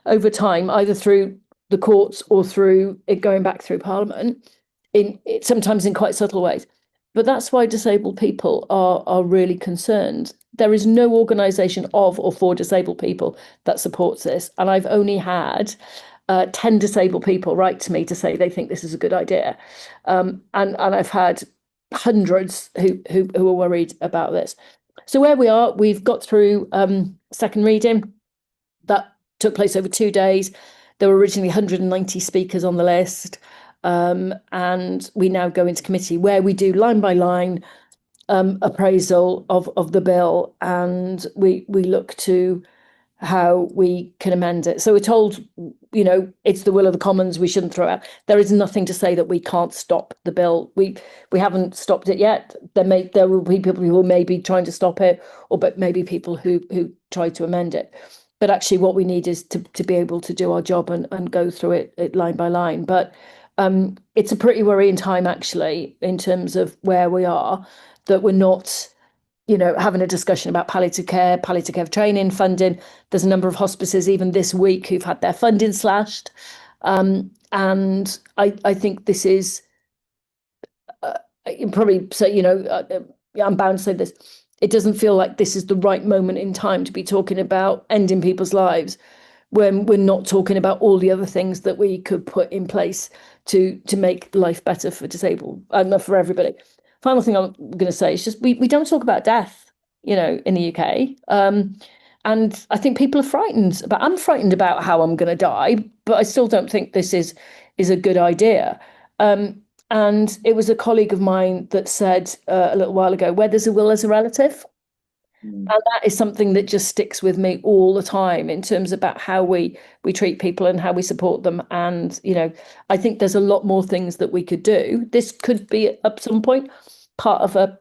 over time, either through the courts or through it going back through Parliament, sometimes in quite subtle ways. But that's why disabled people are really concerned. There is no organisation of or for disabled people that supports this. And I've only had 10 disabled people write to me to say they think this is a good idea. And I've had hundreds who are worried about this. So where we are, we've got through second reading. That took place over 2 days. There were originally 190 speakers on the list. And we now go into committee where we do line by line appraisal of the bill, and we look to how we can amend it. So we're told, it's the will of the Commons, we shouldn't throw it out. There is nothing to say that we can't stop the bill. We haven't stopped it yet. There will be people who may be trying to stop it, but maybe people who try to amend it. But actually what we need is to be able to do our job and go through it line by line. But it's a pretty worrying time, actually, in terms of where we are. that we're not, having a discussion about palliative care training, funding. There's a number of hospices even this week who've had their funding slashed. And I think this is probably, so, I'm bound to say this. It doesn't feel like this is the right moment in time to be talking about ending people's lives when we're not talking about all the other things that we could put in place to make life better for disabled, for everybody. Final thing I'm going to say is just we don't talk about death, in the UK. And I think people are frightened I'm frightened about how I'm going to die, but I still don't think this is a good idea. And it was a colleague of mine that said a little while ago, where there's a will, there's a relative. And that is something that just sticks with me all the time in terms about how we treat people and how we support them. And, I think there's a lot more things that we could do. This could be at some point part of a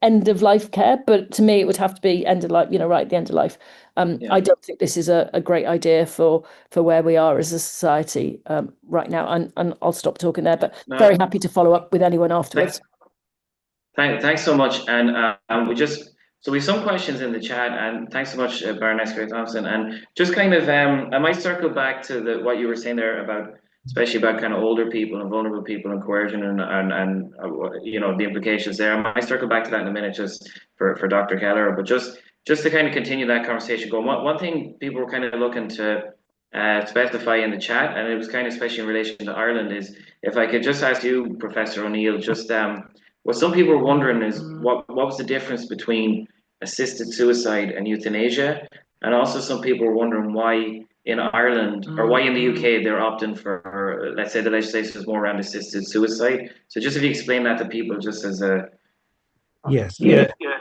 end of life care, but to me it would have to be end of life, right at the end of life. I don't think this is a great idea for where we are as a society right now. And I'll stop talking there, but very happy to follow up with anyone afterwards. Thanks so much. And so we have some questions in the chat, and thanks so much, Baroness Gray-Thompson. And just kind of, I might circle back to what you were saying there about, especially about kind of older people and vulnerable people and coercion and the implications there. I might circle back to that in a minute, just for Dr. Keller, but just to kind of continue that conversation going. One thing people were kind of looking to specify in the chat, and it was kind of especially in relation to Ireland, is if I could just ask you, Professor O'Neill, just what some people were wondering is what was the difference between assisted suicide and euthanasia, and also some people were wondering why in Ireland or why in the UK they're opting for, let's say the legislation is more around assisted suicide. So just if you explain that to people, just as a Yes.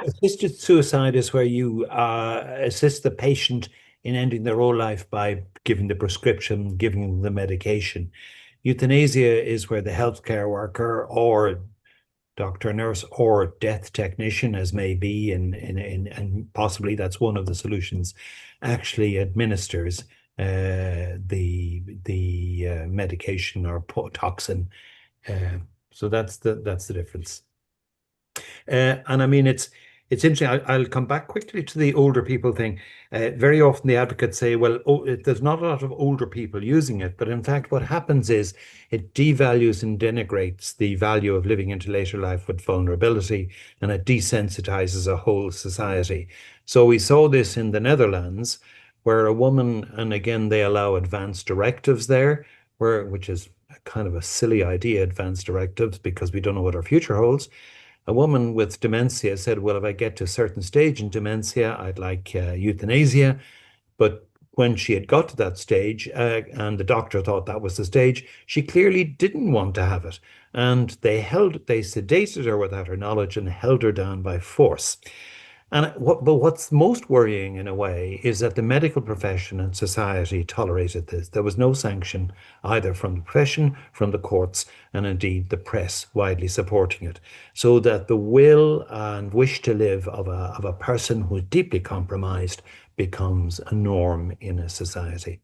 Assisted suicide is where you assist the patient in ending their own life by giving the prescription, giving them the medication. Euthanasia is where the healthcare worker or doctor, nurse, or death technician, as may be, and possibly that's one of the solutions, actually administers the medication or toxin. So that's the difference. And I mean, it's interesting. I'll come back quickly to the older people thing. Very often the advocates say, well, there's not a lot of older people using it. But in fact, what happens is it devalues and denigrates the value of living into later life with vulnerability, and it desensitizes a whole society. So we saw this in the Netherlands, where a woman, and again, they allow advanced directives there, which is kind of a silly idea, advanced directives, because we don't know what our future holds. A woman with dementia said, well, if I get to a certain stage in dementia, I'd like euthanasia. But when she had got to that stage, and the doctor thought that was the stage, she clearly didn't want to have it. And they sedated her without her knowledge and held her down by force. But what's most worrying in a way is that the medical profession and society tolerated this. There was no sanction either from the profession, from the courts, and indeed the press widely supporting it. So that the will and wish to live of a person who is deeply compromised becomes a norm in a society.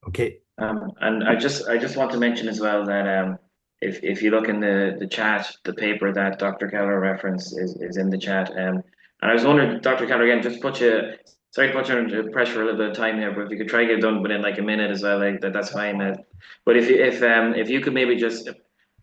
Okay. And I just want to mention as well that if you look in the chat, the paper that Dr. Keller referenced is in the chat. And I was wondering, Dr. Keller, again, sorry to put you under pressure for a little bit of time here, but if you could try to get it done within like a minute as well, like that's fine. But if you could maybe just,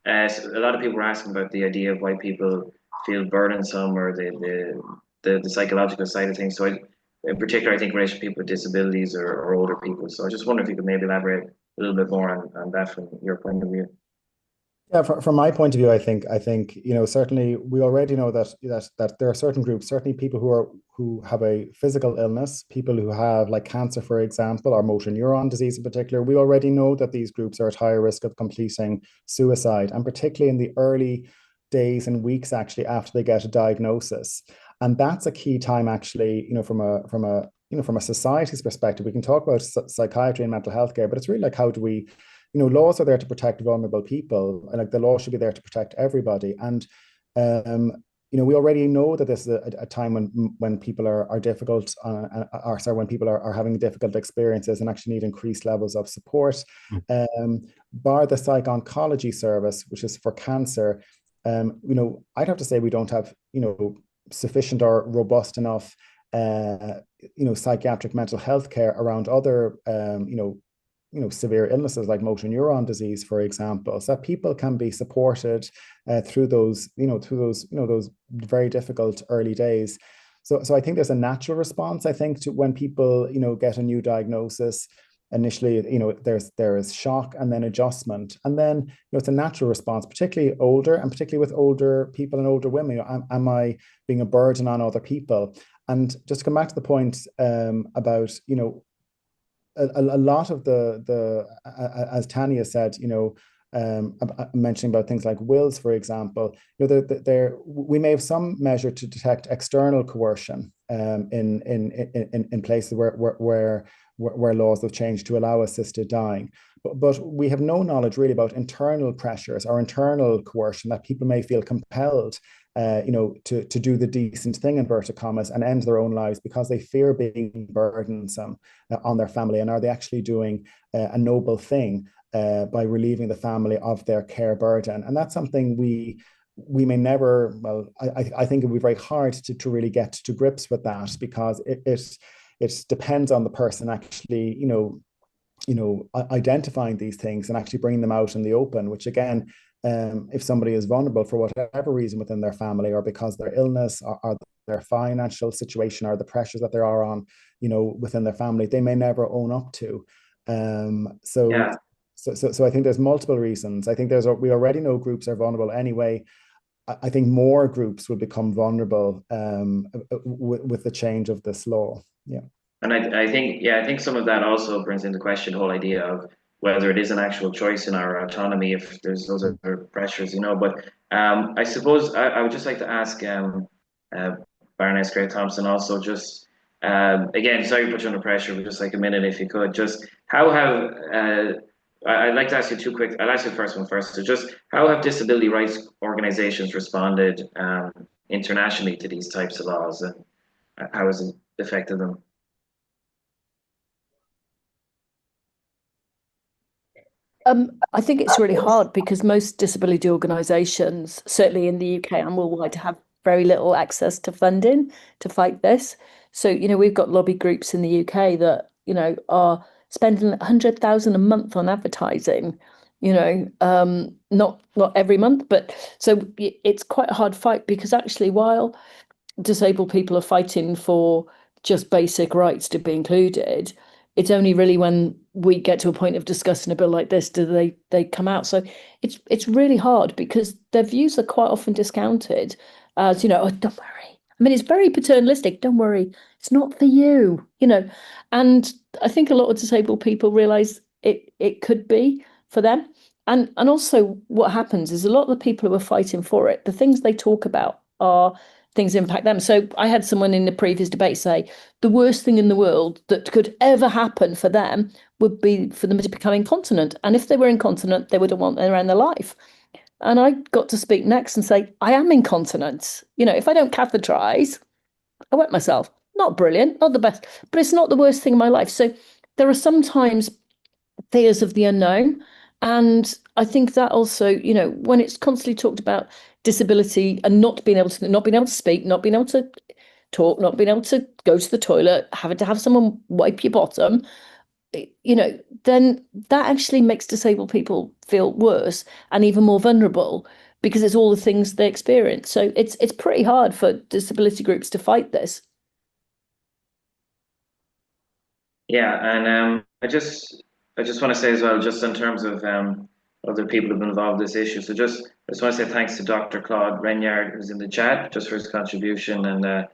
a lot of people were asking about the idea of why people feel burdensome or the psychological side of things. So in particular, I think in relation to people with disabilities or older people. So I just wonder if you could maybe elaborate a little bit more on that from your point of view. Yeah, from my point of view, I think certainly we already know that there are certain groups, certainly people who have a physical illness, people who have like cancer, for example, or motor neuron disease in particular. We already know that these groups are at higher risk of completing suicide, and particularly in the early days and weeks actually after they get a diagnosis. And that's a key time actually, from a society's perspective. We can talk about psychiatry and mental health care, but it's really like, how do we, laws are there to protect vulnerable people, and like the law should be there to protect everybody. And we already know that this is a time when people are difficult, when people are having difficult experiences and actually need increased levels of support. Bar the psych oncology service, which is for cancer, I'd have to say we don't have, sufficient or robust enough, psychiatric mental health care around other, severe illnesses like motor neuron disease, for example, so that people can be supported through those very difficult early days. So I think there's a natural response, I think, to when people, get a new diagnosis. Initially, there is shock and then adjustment. And then, it's a natural response, particularly older, and particularly with older people and older women. Am I being a burden on other people? And just to come back to the point about, a lot of the as Tanya said, mentioning about things like wills, for example, we may have some measure to detect external coercion in places where laws have changed to allow assisted dying. But we have no knowledge really about internal pressures or internal coercion that people may feel compelled to do the decent thing, inverted commas, and end their own lives because they fear being burdensome on their family. And are they actually doing a noble thing by relieving the family of their care burden? And that's something we may never, I think it would be very hard to really get to grips with that, because it depends on the person actually, identifying these things and actually bringing them out in the open, which again, if somebody is vulnerable for whatever reason within their family, or because of their illness or their financial situation or the pressures that there are on, within their family, they may never own up to. So I think there's multiple reasons. I think we already know groups are vulnerable anyway. I think more groups will become vulnerable with the change of this law. Yeah. And I think some of that also brings into question the whole idea of whether it is an actual choice in our autonomy if there's those other pressures, But I suppose I would just like to ask Baroness Gray Thompson also, just again, sorry to put you under pressure, but just like a minute if you could, just how have I'd like to ask you I'll ask you the first one first. So just how have disability rights organizations responded internationally to these types of laws, and how has it affected them? I think it's really hard because most disability organisations, certainly in the UK and worldwide, have very little access to funding to fight this. So, we've got lobby groups in the UK that, are spending 100,000 a month on advertising, not every month, but so it's quite a hard fight, because actually while disabled people are fighting for just basic rights to be included, it's only really when we get to a point of discussing a bill like this do they come out. So it's really hard, because their views are quite often discounted as, oh, don't worry. I mean, it's very paternalistic. Don't worry, it's not for you, And I think a lot of disabled people realise it could be for them. And also what happens is a lot of the people who are fighting for it, the things they talk about are things impact them. So I had someone in the previous debate say the worst thing in the world that could ever happen for them would be for them to become incontinent. And if they were incontinent, they wouldn't want them around their life. And I got to speak next and say, I am incontinent. If I don't catheterize, I wet myself. Not brilliant, not the best, but it's not the worst thing in my life. So there are sometimes fears of the unknown. And I think that also, when it's constantly talked about disability and not being able to speak, not being able to talk, not being able to go to the toilet, having to have someone wipe your bottom, then that actually makes disabled people feel worse and even more vulnerable, because it's all the things they experience. So it's pretty hard for disability groups to fight this. Yeah, and I just want to say as well, just in terms of other people who've been involved in this issue. So I just want to say thanks to Dr. Claude Regnard, who's in the chat, just for his contribution, and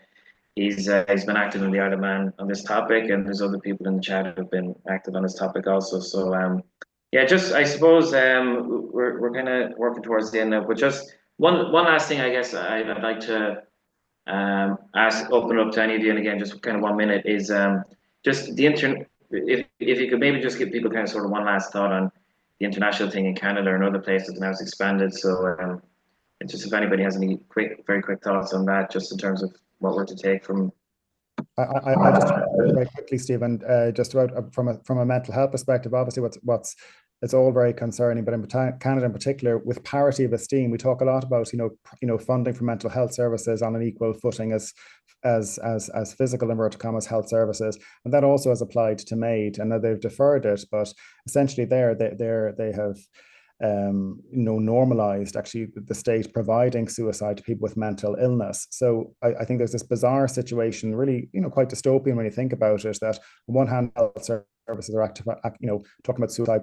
he's been active in the Isle of Man on this topic, and there's other people in the chat who've been active on this topic also. So yeah, just I suppose we're kind of working towards the end now, but just one last thing I guess I'd like to open up to any of you, and again, just kind of 1 minute, is just the if you could maybe just give people kind of sort of one last thought on the international thing in Canada and other places now it's expanded. So just if anybody has any very quick thoughts on that, just in terms of what we're to take from. I just very quickly, Stephen, just about from a mental health perspective, obviously what's it's all very concerning. But in Canada in particular, with parity of esteem, we talk a lot about funding for mental health services on an equal footing as physical inverted commas health services, and that also has applied to MAID. And now they've deferred it, but essentially they have normalized actually the state providing suicide to people with mental illness. So I think there's this bizarre situation, really, quite dystopian when you think about it, that on one hand, health services are active, talking about suicide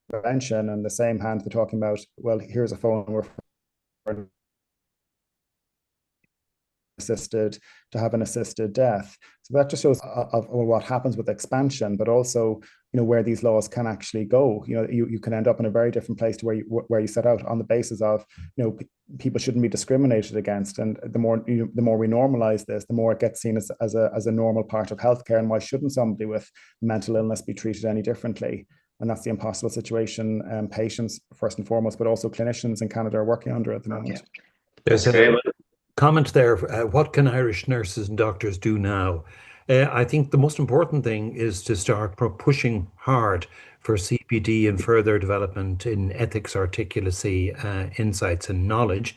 prevention, and the same hand they're talking about, well, here's a phone where to have an assisted death. So that just shows of what happens with expansion, but also where these laws can actually go. You can end up in a very different place to where you set out, on the basis of people shouldn't be discriminated against. And the more we normalize this, the more it gets seen as a normal part of healthcare. And why shouldn't somebody with mental illness be treated any differently? And that's the impossible situation patients first and foremost, but also clinicians in Canada are working under at the moment. There's a comment there. What can Irish nurses and doctors do now? I think the most important thing is to start pushing hard for CPD and further development in ethics, articulacy, insights and knowledge.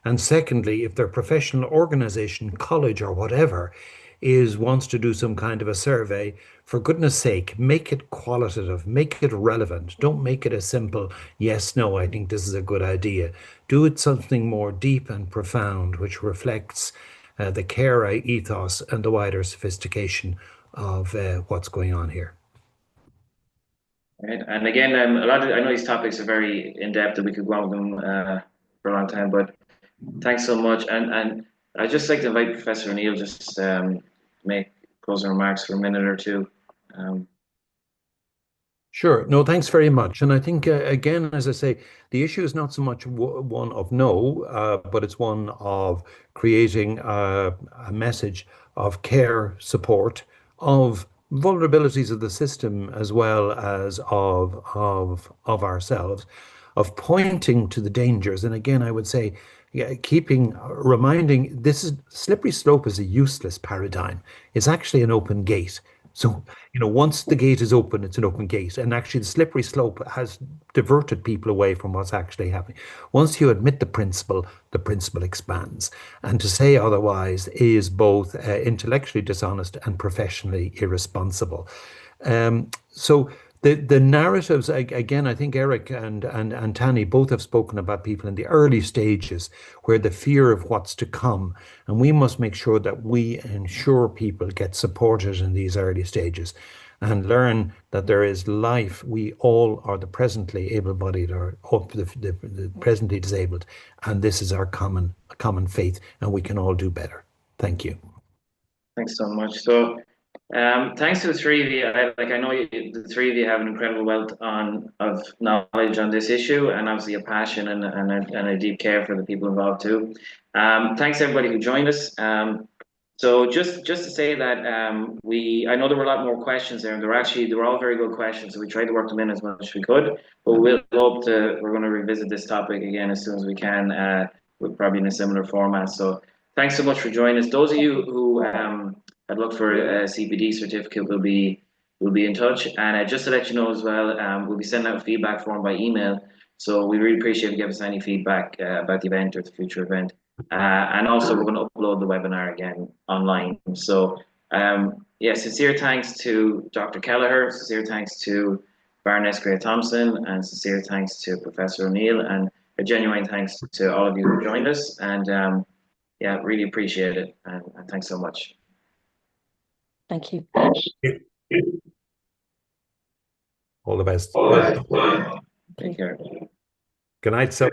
And secondly, if their professional organization, college or whatever, wants to do some kind of a survey, for goodness sake, make it qualitative, make it relevant. Don't make it a simple, yes, no, I think this is a good idea. Do it something more deep and profound, which reflects the care ethos and the wider sophistication of what's going on here. Right. And again, I know these topics are very in-depth and we could go on with them for a long time, but thanks so much. And I'd just like to invite Professor O'Neill just make closing remarks for a minute or two. Sure. No, thanks very much. And I think, again, as I say, the issue is not so much one of no, but it's one of creating a message of care, support, of vulnerabilities of the system as well as of ourselves, of pointing to the dangers. And again, I would say, reminding this slippery slope is a useless paradigm. It's actually an open gate. So, once the gate is open, it's an open gate. And actually the slippery slope has diverted people away from what's actually happening. Once you admit the principle expands. And to say otherwise is both intellectually dishonest and professionally irresponsible. So the narratives, again, I think Eric and Tani both have spoken about people in the early stages where the fear of what's to come. And we must make sure that we ensure people get supported in these early stages and learn that there is life. We all are the presently able-bodied or the presently disabled. And this is our common faith, and we can all do better. Thank you. Thanks so much. So, thanks to the three of you. I know the three of you have an incredible wealth of knowledge on this issue, and obviously a passion and a deep care for the people involved too. Thanks everybody who joined us. So just to say that I know there were a lot more questions there, and they were all very good questions. So we tried to work them in as much as we could. But we're going to revisit this topic again as soon as we can, with probably in a similar format. So thanks so much for joining us. Those of you who had looked for a CPD certificate will be in touch. And just to let you know as well, we'll be sending out a feedback form by email. So we really appreciate if you give us any feedback about the event or the future event. And also we're going to upload the webinar again online. So sincere thanks to Dr. Kelleher, sincere thanks to Baroness Gray Thompson, and sincere thanks to Professor O'Neill, and a genuine thanks to all of you who joined us. And really appreciate it. And thanks so much. Thank you. All the best. Take care. Good night, sir.